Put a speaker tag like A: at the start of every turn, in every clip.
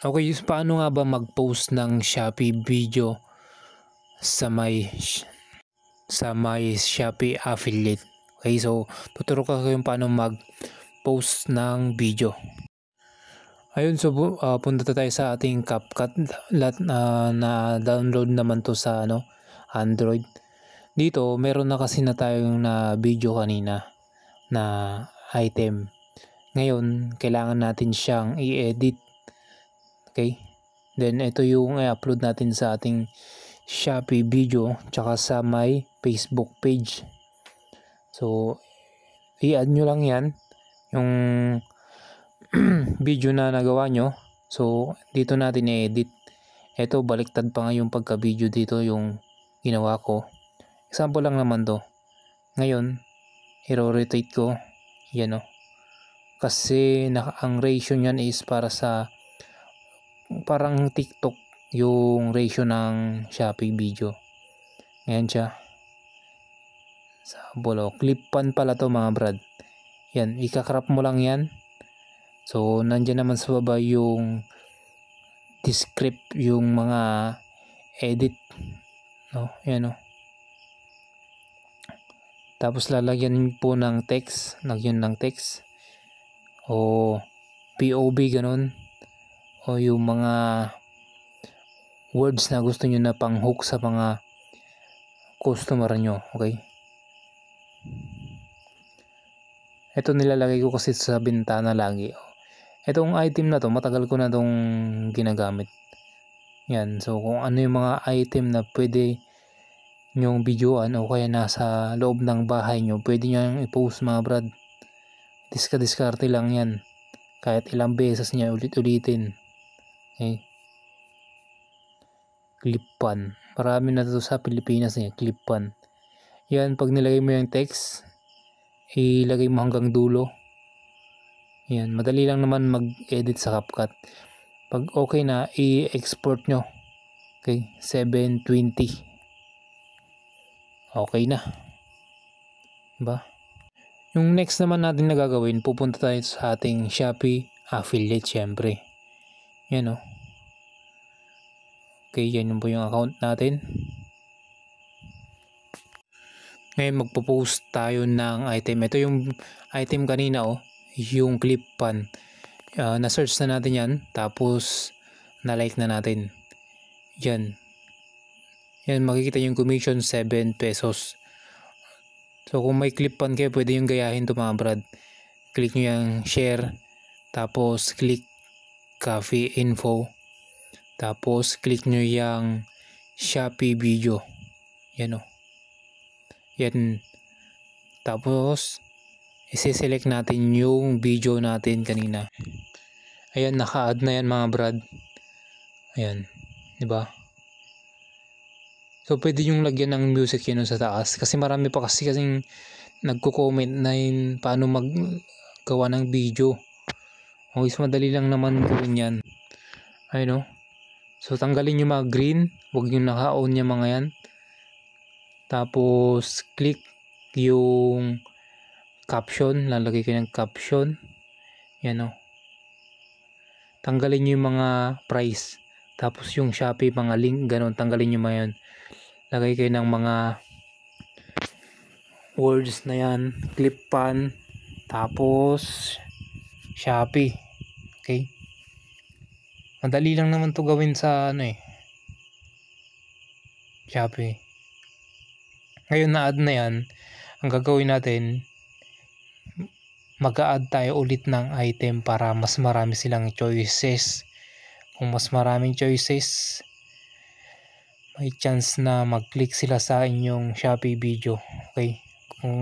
A: Okay, paano nga ba mag-post ng Shopee video sa may Shopee affiliate? Okay, so tuturo ko kayo paano mag-post ng video. Ayun, so punta tayo sa ating CapCut. Na-download naman to sa Android. Dito, meron na kasi na tayong na video kanina na item. Ngayon, kailangan natin siyang i-edit. Okay? Then, ito yung i-upload natin sa ating Shopee video tsaka sa my Facebook page. So, i-add nyo lang yan, yung video na nagawa nyo. So, dito natin i-edit. Ito, baliktad pa nga yung pagka-video dito yung ginawa ko. Example lang naman to. Ngayon, i-rotate ko. Yan o. Kasi ang ratio niyan is para sa parang TikTok yung ratio ng Shopee video. Ayan siya. Sabolo. Clip pan pala to mga brad. Yan. Ika-crop mo lang yan. So, nandyan naman sa baba yung descript, yung mga edit. No? Yan o. Tapos lalagyan po ng text. Lagyan ng text. O POV ganun. O yung mga words na gusto nyo na pang hook sa mga customer nyo. Okay. Ito nilalagay ko kasi sa bintana lagi. Itong item na to, matagal ko na tong ginagamit. Yan. So kung ano yung mga item na pwede nyong videoan o kaya nasa loob ng bahay nyo, pwede nyo i-post mga brad. Diskarte lang yan. Kahit ilang beses niya ulit-ulitin. Okay. Clip pan. Marami na to sa Pilipinas eh. Clip pan. Yan. Pag nilagay mo yung text, ilagay mo hanggang dulo. Yan. Madali lang naman mag-edit sa CapCut. Pag okay na, i-export nyo. Okay. 720. Okay na. Diba? Yung next naman natin na gagawin, pupunta tayo sa ating Shopee affiliate syempre. Yan o. Okay, yan po yung account natin. Ngayon magpo-post tayo ng item. Ito yung item kanina o. Yung clip pan. Na-search na natin yan. Tapos na-like na natin. Yan. Yan, makikita yung commission 7 pesos. So kung may clip pan kayo, pwede yung gayahin to mga brad. Click nyo yung share. Tapos click coffee info. Tapos click nyo yung Shopee video. Yan o. Yan. Tapos isi-select natin yung video natin kanina. Ayan, naka-add na yan mga brad. Ayan. Diba? So pwede yung lagyan ng music yun sa taas. Kasi marami pa kasing nagko-comment na yun paano maggawa ng video. O is madali lang naman gawin yan. Ayun o. So tanggalin yung mga green. Huwag yung naka-on yung mga yan. Tapos click yung caption. Lalagay ko ng caption. Yan o. Tanggalin nyo yung mga price. Tapos yung Shopee, mga link, ganun. Tanggalin nyo mga yan. Lagay kayo ng mga words na yan. Clip pan. Tapos Shopee. Okay. Madali lang naman to gawin sa Shopee. Ngayon na-add na yan. Ang gagawin natin, mag-a-add tayo ulit ng item para mas marami silang choices. Kung mas maraming choices, may chance na mag-click sila sa inyong Shopee video. Okay? Kung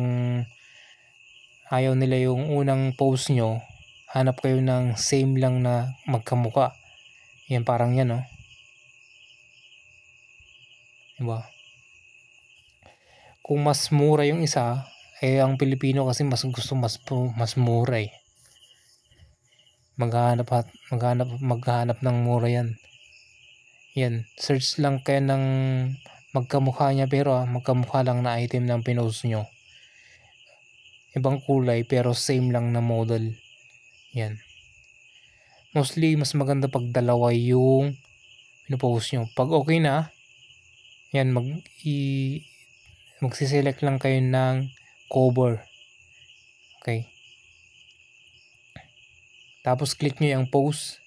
A: ayaw nila yung unang post nyo, hanap kayo ng same lang na magkamuka. Yan, parang yan o. Diba? Kung mas mura yung isa, ang Pilipino kasi mas gusto mas mura eh. Maghanap ng mura yan. Yan, search lang kayo ng magkamukha niya pero magkamukha lang na item ng pinost nyo. Ibang kulay pero same lang na model. Yan. Mostly mas maganda pag dalawa yung pinopost nyo. Pag okay na, yan magsiselect lang kayo ng cover. Okay. Tapos click nyo yung post.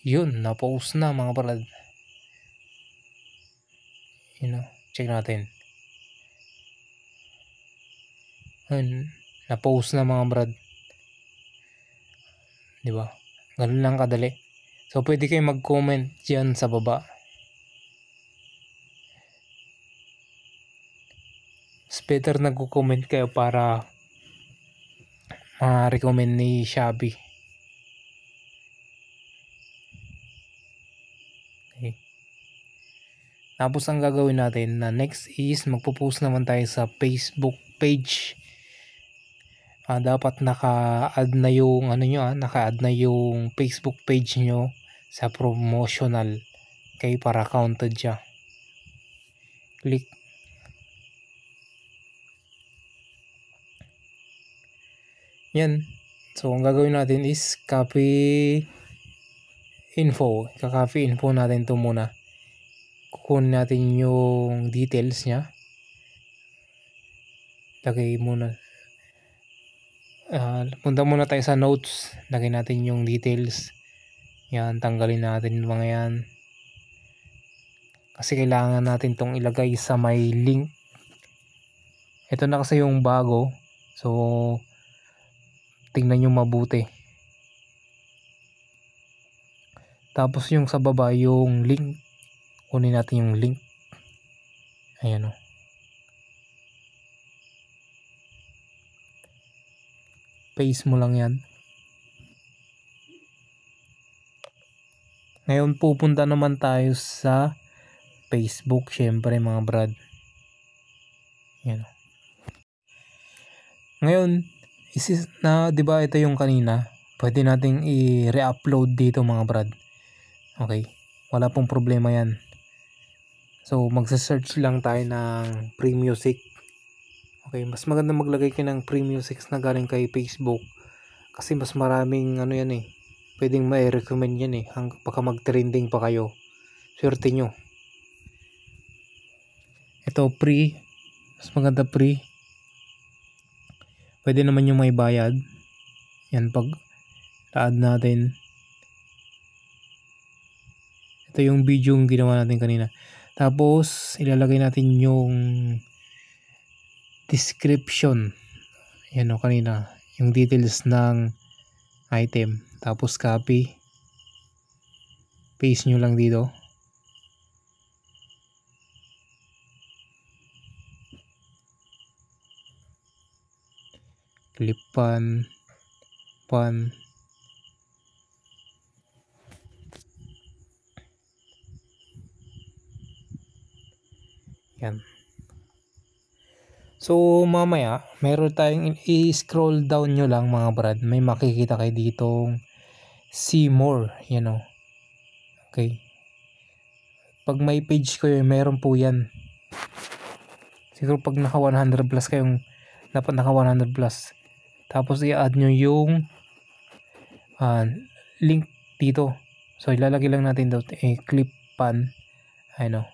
A: Yun, na-post na mga brad. Check natin. Yun, na-post na mga brad. Diba? Ganun lang kadali. So pwede kayo mag-comment dyan sa baba. It's better nag-comment kayo para ma-recommend ni Shopee. Okay. Tapos ang gagawin natin na next is magpo-post naman tayo sa Facebook page. Dapat naka-add na yung naka-add na yung Facebook page nyo sa promotional. Okay, para counted siya. Click. Yan. So ang gagawin natin is copy info. Kaka-copy info natin to muna. Kukunin natin yung details niya. Lagay muna. Punta muna tayo sa notes. Lagay natin yung details. Yan, tanggalin natin yung mga yan. Kasi kailangan natin tong ilagay sa may link. Ito na kasi yung bago. So, tingnan nyo mabuti. Tapos yung sa baba, yung link. Kunin natin yung link. Ayan o. Paste mo lang yan. Ngayon pupunta naman tayo sa Facebook, syempre mga brad. Yan. Ngayon, di ba ito yung kanina? Pwede nating i-re-upload dito mga brad. Okay. Wala pong problema yan. So, magsa-search lang tayo ng free music. Okay, mas maganda maglagay kayo ng free music na galing kay Facebook. Kasi mas maraming yan pwedeng ma-recommend yan baka mag-trending pa kayo. Swerte nyo. Ito free. Mas maganda free. Pwede naman yung may bayad. Yan pag add natin. Ito yung video yung ginawa natin kanina. Tapos ilalagay natin yung description. Yan kanina. Yung details ng item. Tapos copy. Paste nyo lang dito. Clip pan. Yan. So mamaya meron tayong i-scroll down nyo lang mga brad. May makikita kayo ditong see more. Yan o. Okay. Pag may page kayo, meron po yan. Siguro pag naka 100 plus kayong, dapat naka 100 plus. Tapos i-add nyo yung link dito. So ilalagay lang natin dito clip pan. Ano.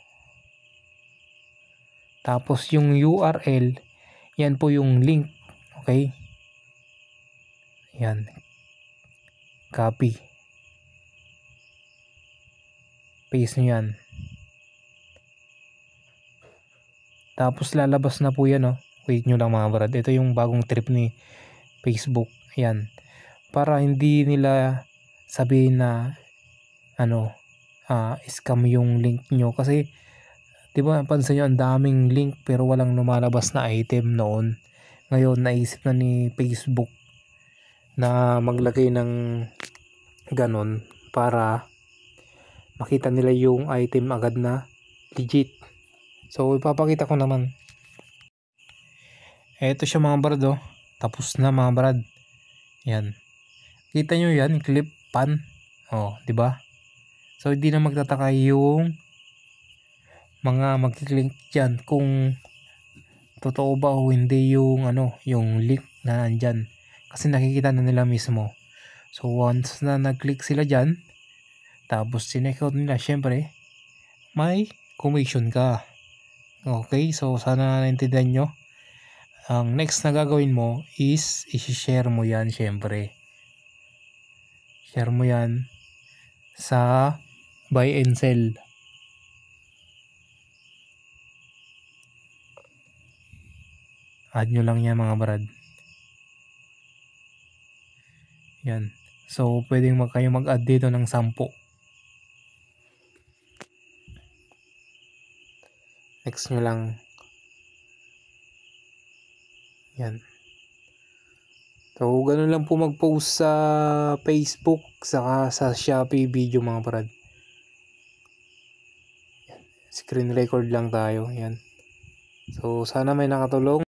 A: Tapos yung URL, yan po yung link. Okay? Yan. Copy. Paste nyo yan. Tapos lalabas na po yan. Wait nyo lang mga brad. Ito yung bagong trip ni Facebook. Yan. Para hindi nila sabihin na scam yung link nyo. Kasi diba, pansin nyo ang daming link pero walang lumalabas na item noon. Ngayon naisip na ni Facebook na maglagay ng ganon para makita nila yung item agad na legit. So ipapakita ko naman. Eto siya mga brad Tapos na mga brad. Yan. Kita nyo yan, clip pan. Diba? So hindi na magtataka yung mga magkiklik dyan kung totoo ba o hindi yung yung link na nandyan. Kasi nakikita na nila mismo. So once na nag-click sila dyan, tapos sineckout nila, syempre may commission ka. Okay, so sana naintindihan nyo. Ang next na gagawin mo is i-share mo yan, syempre. Share mo yan sa buy and sell. Add nyo lang yan mga brad. Yan. So pwedeng kayo mag-add dito ng 10. Next nyo lang. Yan. So ganun lang po mag-post sa Facebook saka sa Shopee video mga brad. Yan. Screen record lang tayo. Yan. So sana may nakatulong.